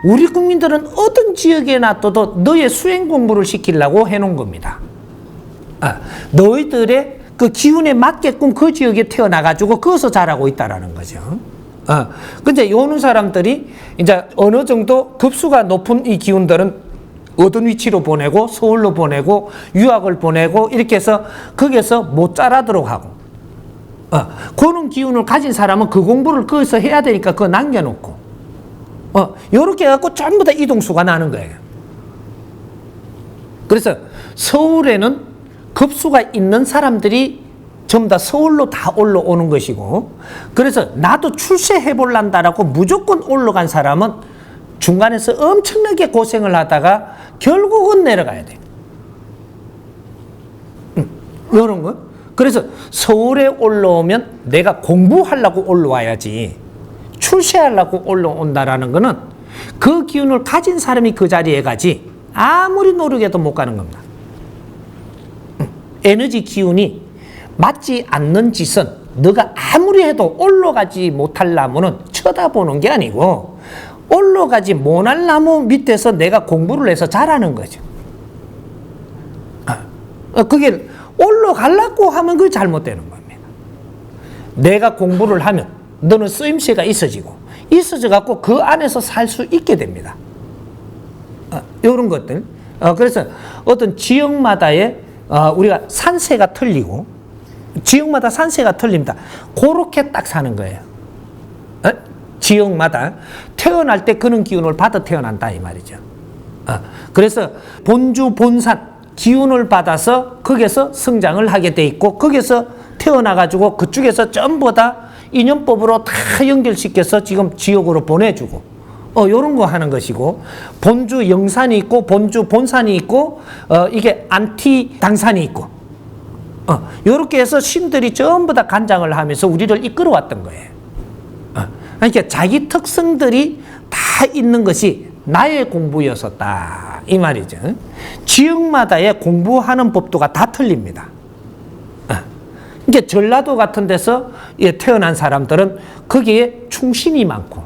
우리 국민들은 어떤 지역에 놔둬도 너의 수행 공부를 시키려고 해놓은 겁니다. 너희들의 그 기운에 맞게끔 그 지역에 태어나가지고 거기서 자라고 있다라는 거죠. 근데 요는 사람들이 이제 어느 정도 급수가 높은 이 기운들은 어떤 위치로 보내고 서울로 보내고 유학을 보내고 이렇게 해서 거기에서 못 자라도록 하고 그런 기운을 가진 사람은 그 공부를 거기서 해야 되니까 그거 남겨놓고 요렇게 해갖고 전부 다 이동수가 나는 거예요. 그래서 서울에는 급수가 있는 사람들이 전부 다 서울로 다 올라오는 것이고, 그래서 나도 출세해볼란다라고 무조건 올라간 사람은 중간에서 엄청나게 고생을 하다가 결국은 내려가야 돼. 이런 거. 그래서 서울에 올라오면 내가 공부하려고 올라와야지 출세하려고 올라온다라는 거는 그 기운을 가진 사람이 그 자리에 가지 아무리 노력해도 못 가는 겁니다. 에너지 기운이 맞지 않는 짓은 너가 아무리 해도 올라가지 못하려면은 쳐다보는 게 아니고 올라가지 못할 나무 밑에서 내가 공부를 해서 잘하는 거죠. 그게 올라가려고 하면 그게 잘못되는 겁니다. 내가 공부를 하면 너는 쓰임새가 있어지고 있어져 갖고 그 안에서 살 수 있게 됩니다. 이런 것들. 그래서 어떤 지역마다의 우리가 산세가 틀리고 지역마다 산세가 틀립니다. 그렇게 딱 사는 거예요. 지역마다 태어날 때 그런 기운을 받아 태어난다 이 말이죠. 그래서 본주 본산 기운을 받아서 거기서 성장을 하게 돼 있고 거기서 태어나가지고 그쪽에서 전부 다 인연법으로 다 연결시켜서 지금 지역으로 보내주고 요런 거 하는 것이고, 본주 영산이 있고 본주 본산이 있고 이게 안티 당산이 있고 요렇게 해서 신들이 전부 다 간장을 하면서 우리를 이끌어왔던 거예요. 그러니까 자기 특성들이 다 있는 것이 나의 공부였었다 이 말이죠. 지역마다의 공부하는 법도가 다 틀립니다. 그러니까 전라도 같은 데서 태어난 사람들은 거기에 충신이 많고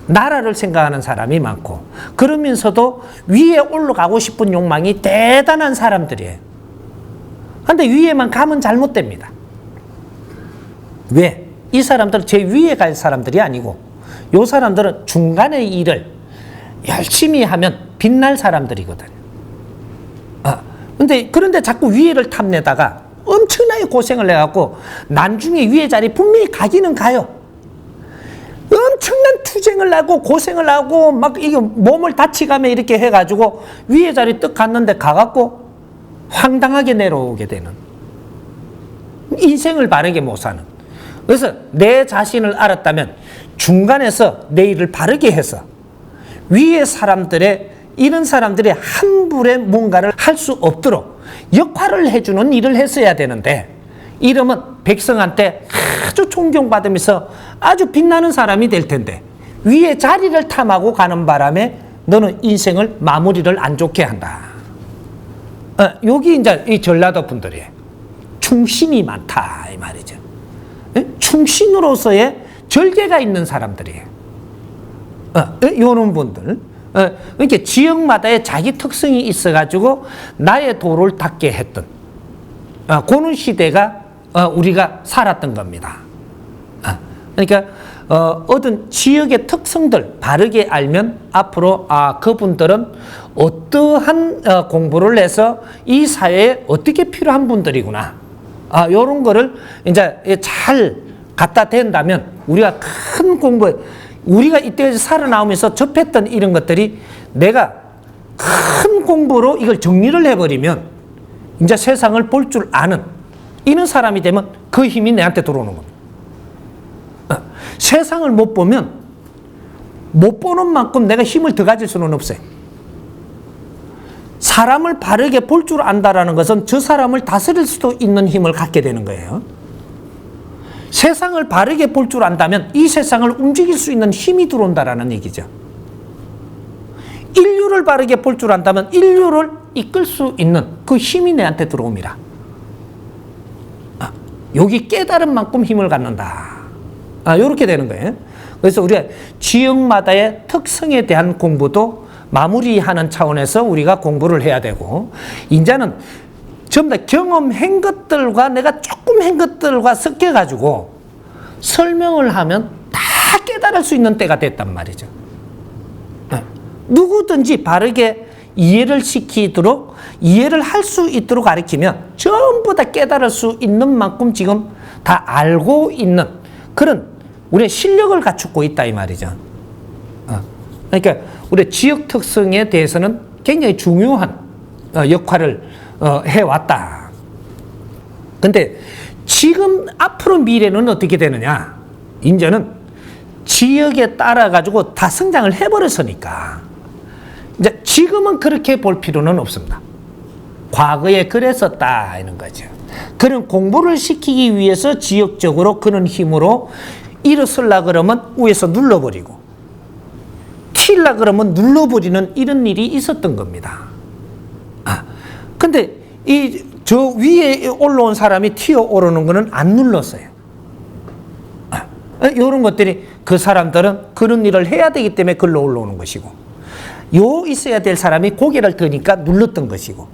나라를 생각하는 사람이 많고 그러면서도 위에 올라가고 싶은 욕망이 대단한 사람들이에요. 근데 위에만 가면 잘못됩니다. 왜? 이 사람들은 제 위에 갈 사람들이 아니고 요 사람들은 중간의 일을 열심히 하면 빛날 사람들이거든요. 그런데 자꾸 위에를 탐내다가 엄청나게 고생을 해갖고 나중에 위에 자리 분명히 가기는 가요. 엄청난 투쟁을 하고 고생을 하고 막 이게 몸을 다치가며 이렇게 해가지고 위에 자리 떡 갔는데 가갖고 황당하게 내려오게 되는, 인생을 바르게 못 사는. 그래서 내 자신을 알았다면 중간에서 내 일을 바르게 해서 위에 사람들의 이런 사람들이 함부로 뭔가를 할 수 없도록 역할을 해주는 일을 했어야 되는데, 이러면 백성한테 아주 존경받으면서 아주 빛나는 사람이 될 텐데 위에 자리를 탐하고 가는 바람에 너는 인생을 마무리를 안 좋게 한다. 여기 이제 이 전라도 분들이 충신이 많다 이 말이죠. 충신으로서의 절개가 있는 사람들이에요. 요런 분들. 그러니까 지역마다의 자기 특성이 있어가지고 나의 도를 닦게 했던 그런 시대가 우리가 살았던 겁니다. 그러니까 어떤 지역의 특성들 바르게 알면 앞으로 그분들은 어떠한 공부를 해서 이 사회에 어떻게 필요한 분들이구나. 요런 거를 이제 잘 갖다 댄다면 우리가 큰 공부, 우리가 이때까지 살아나오면서 접했던 이런 것들이 내가 큰 공부로 이걸 정리를 해버리면 이제 세상을 볼 줄 아는 이런 사람이 되면 그 힘이 내한테 들어오는 겁니다. 세상을 못 보면 못 보는 만큼 내가 힘을 더 가질 수는 없어요. 사람을 바르게 볼 줄 안다라는 것은 저 사람을 다스릴 수도 있는 힘을 갖게 되는 거예요. 세상을 바르게 볼 줄 안다면 이 세상을 움직일 수 있는 힘이 들어온다라는 얘기죠. 인류를 바르게 볼 줄 안다면 인류를 이끌 수 있는 그 힘이 내한테 들어옵니다. 여기 깨달은 만큼 힘을 갖는다. 이렇게 되는 거예요. 그래서 우리가 지역마다의 특성에 대한 공부도 마무리하는 차원에서 우리가 공부를 해야 되고, 이제는 전부 다 경험한 것들과 내가 조금 한 것들과 섞여가지고 설명을 하면 다 깨달을 수 있는 때가 됐단 말이죠. 누구든지 바르게 이해를 시키도록, 이해를 할 수 있도록 가르치면 전부 다 깨달을 수 있는 만큼 지금 다 알고 있는 그런 우리의 실력을 갖추고 있다 이 말이죠. 그러니까 우리 지역 특성에 대해서는 굉장히 중요한 역할을 해왔다. 근데 지금 앞으로 미래는 어떻게 되느냐? 이제는 지역에 따라 가지고 다 성장을 해버렸으니까 이제 지금은 그렇게 볼 필요는 없습니다. 과거에 그랬었다 이런 거죠. 그런 공부를 시키기 위해서 지역적으로 그런 힘으로 일어서려 그러면 위에서 눌러버리고 튀려 그러면 눌러버리는 이런 일이 있었던 겁니다. 근데 저 위에 올라온 사람이 튀어 오르는 거는 안 눌렀어요. 이런 것들이 그 사람들은 그런 일을 해야 되기 때문에 글로 올라오는 것이고, 요 있어야 될 사람이 고개를 드니까 눌렀던 것이고,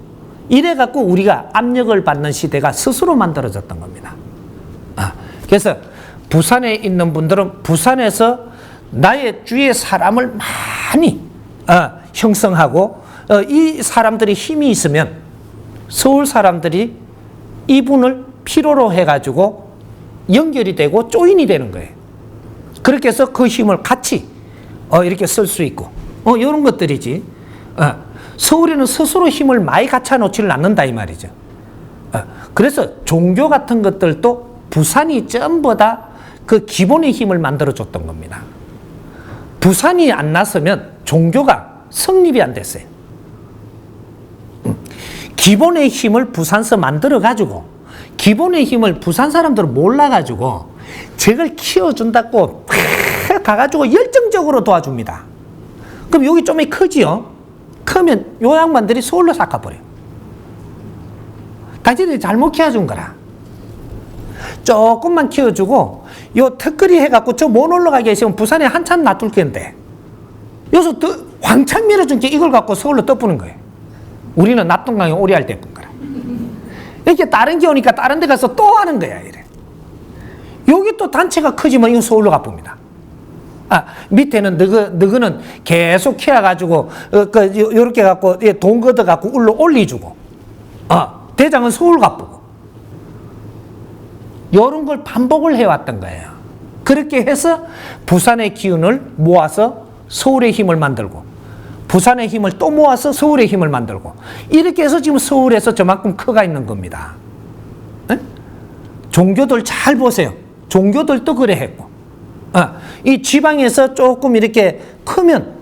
이래갖고 우리가 압력을 받는 시대가 스스로 만들어졌던 겁니다. 그래서 부산에 있는 분들은 부산에서 나의 주위의 사람을 많이 형성하고 이 사람들이 힘이 있으면 서울 사람들이 이분을 필요로 해가지고 연결이 되고 조인이 되는 거예요. 그렇게 해서 그 힘을 같이 이렇게 쓸 수 있고 이런 것들이지. 서울에는 스스로 힘을 많이 갖춰 놓지를 않는다 이 말이죠. 그래서 종교 같은 것들도 부산이 전부 다 그 기본의 힘을 만들어줬던 겁니다. 부산이 안 났으면 종교가 성립이 안 됐어요. 기본의 힘을 부산서 만들어가지고, 기본의 힘을 부산 사람들은 몰라가지고 저걸 키워준다고 가가지고 열정적으로 도와줍니다. 그럼 여기 좀 크지요? 크면 요 양반들이 서울로 삭아버려요. 당신들이 잘못 키워준 거라. 조금만 키워주고 요 턱걸이 해갖고 저 못 올라가게 했으면 부산에 한참 놔둘 건데 여기서 더 왕창 밀어준 게 이걸 갖고 서울로 떠부는 거예요. 우리는 납동강에 오리알 때뿐 거라. 이렇게 다른 게 오니까 다른 데 가서 또 하는 거야. 이래. 여기 또 단체가 크지만 이건 서울로 가봅니다. 밑에는 너그는 계속 키워가지고 요렇게 갖고 돈 걷어갖고 울로 올리주고 대장은 서울 가보고 이런 걸 반복을 해왔던 거예요. 그렇게 해서 부산의 기운을 모아서 서울의 힘을 만들고 부산의 힘을 또 모아서 서울의 힘을 만들고 이렇게 해서 지금 서울에서 저만큼 커가 있는 겁니다. 에? 종교들 잘 보세요. 종교들도 그래 했고 이 지방에서 조금 이렇게 크면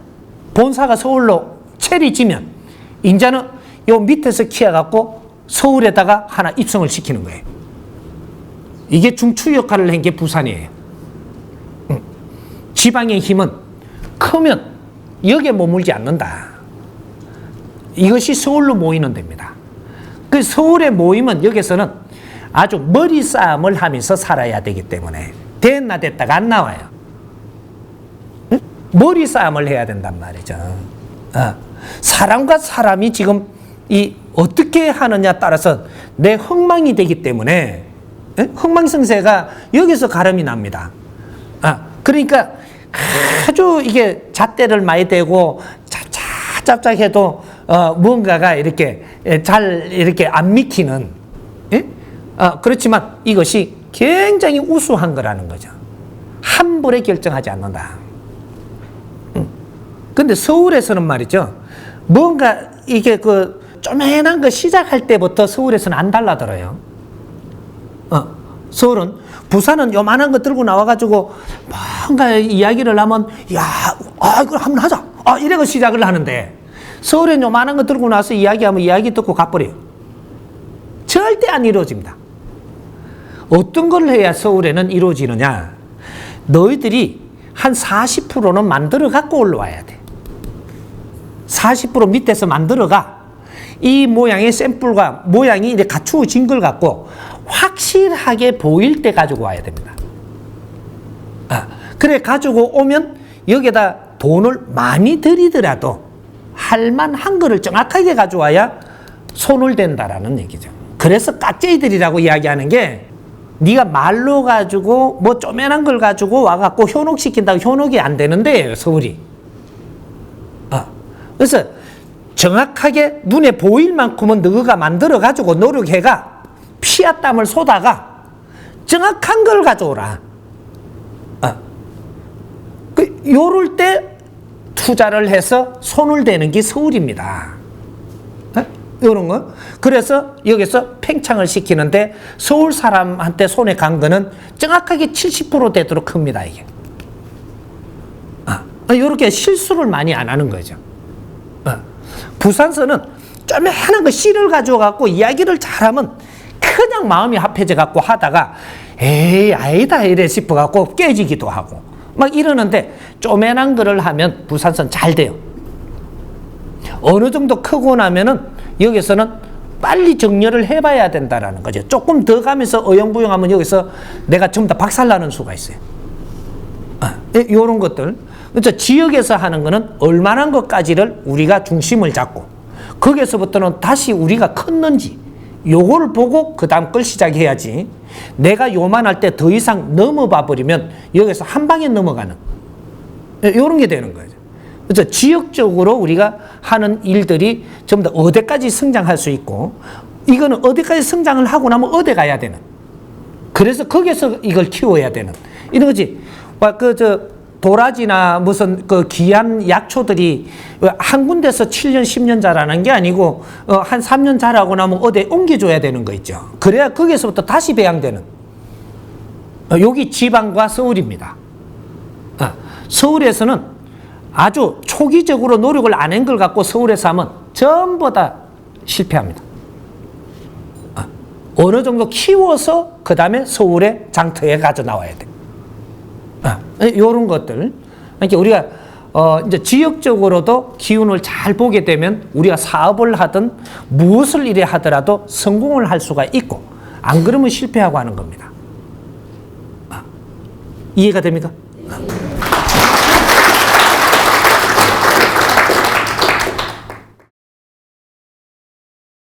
본사가 서울로 체리 지면 이제는 요 밑에서 키워갖고 서울에다가 하나 입성을 시키는 거예요. 이게 중추 역할을 한 게 부산이에요. 지방의 힘은 크면 여기에 머물지 않는다. 이것이 서울로 모이는 데입니다. 그 서울에 모이면 여기서는 아주 머리 싸움을 하면서 살아야 되기 때문에 됐나 됐다가 안 나와요. 머리 싸움을 해야 된단 말이죠. 사람과 사람이 지금 어떻게 하느냐 따라서 내 흥망이 되기 때문에 흥망성쇠가 여기서 가름이 납니다. 그러니까 아주 이게 잣대를 많이 대고 짭짭해도 뭔가가 이렇게 잘 이렇게 안 믿기는 그렇지만 이것이 굉장히 우수한 거라는 거죠. 한 번에 결정하지 않는다. 근데 서울에서는 말이죠. 뭔가 이게 그 쪼매난 거 시작할 때부터 서울에서는 안 달라들어요. 서울은 부산은 요만한 거 들고 나와가지고 뭔가 이야기를 하면 이걸 한번 하자 이래고 시작을 하는데 서울엔 요만한 거 들고 나와서 이야기하면 이야기 듣고 가버려요. 절대 안 이루어집니다. 어떤 걸 해야 서울에는 이루어지느냐? 너희들이 한 40%는 만들어 갖고 올라와야 돼. 40% 밑에서 만들어가 이 모양의 샘플과 모양이 이제 갖추어진 걸 갖고 확실하게 보일 때 가지고 와야 됩니다. 그래 가지고 오면 여기다 돈을 많이 들이더라도 할만한 거를 정확하게 가져와야 손을 댄다라는 얘기죠. 그래서 깍쟁이들이라고 이야기하는 게 네가 말로 가지고 뭐 쪼매난 걸 가지고 와갖고 현혹시킨다고 현혹이 안 되는데 서울이. 그래서 정확하게 눈에 보일 만큼은 너가 만들어 가지고 노력해가 피와 땀을 쏟아가 정확한 걸 가져오라. 요럴 때 투자를 해서 손을 대는 게 서울입니다. 요런 거. 그래서 여기서 팽창을 시키는데 서울 사람한테 손에 간 거는 정확하게 70% 되도록 큽니다, 이게. 요렇게 실수를 많이 안 하는 거죠. 부산서는 쪼매난 거 씨를 가져갖고 이야기를 잘하면 그냥 마음이 합해져 갖고 하다가 에이, 아니다, 이래 싶어갖고 깨지기도 하고 막 이러는데 쪼매난 거를 하면 부산서는 잘 돼요. 어느 정도 크고 나면은 여기서는 빨리 정렬을 해봐야 된다라는 거죠. 조금 더 가면서 어영부영하면 여기서 내가 전부 다 박살나는 수가 있어요. 이런 것들. 그렇죠. 지역에서 하는 거는 얼마나 것까지를 우리가 중심을 잡고 거기서부터는 다시 우리가 컸는지 요거를 보고 그 다음 걸 시작해야지. 내가 요만할 때 더 이상 넘어봐 버리면 여기서 한 방에 넘어가는 요런 게 되는 거죠. 그래서 지역적으로 우리가 하는 일들이 전부 다 어디까지 성장할 수 있고 이거는 어디까지 성장을 하고 나면 어디 가야 되는. 그래서 거기서 이걸 키워야 되는 이런 거지. 도라지나 무슨 그 귀한 약초들이 한 군데서 7년, 10년 자라는 게 아니고 한 3년 자라고 나면 어디에 옮겨줘야 되는 거 있죠. 그래야 거기서부터 다시 배양되는. 여기 지방과 서울입니다. 서울에서는 아주 초기적으로 노력을 안 한 걸 갖고 서울에서 하면 전부 다 실패합니다. 어느 정도 키워서 그 다음에 서울의 장터에 가져 나와야 돼. 이런 것들. 그러니까 우리가 이제 지역적으로도 기운을 잘 보게 되면 우리가 사업을 하든 무엇을 일에 하더라도 성공을 할 수가 있고 안 그러면 실패하고 하는 겁니다. 이해가 됩니까?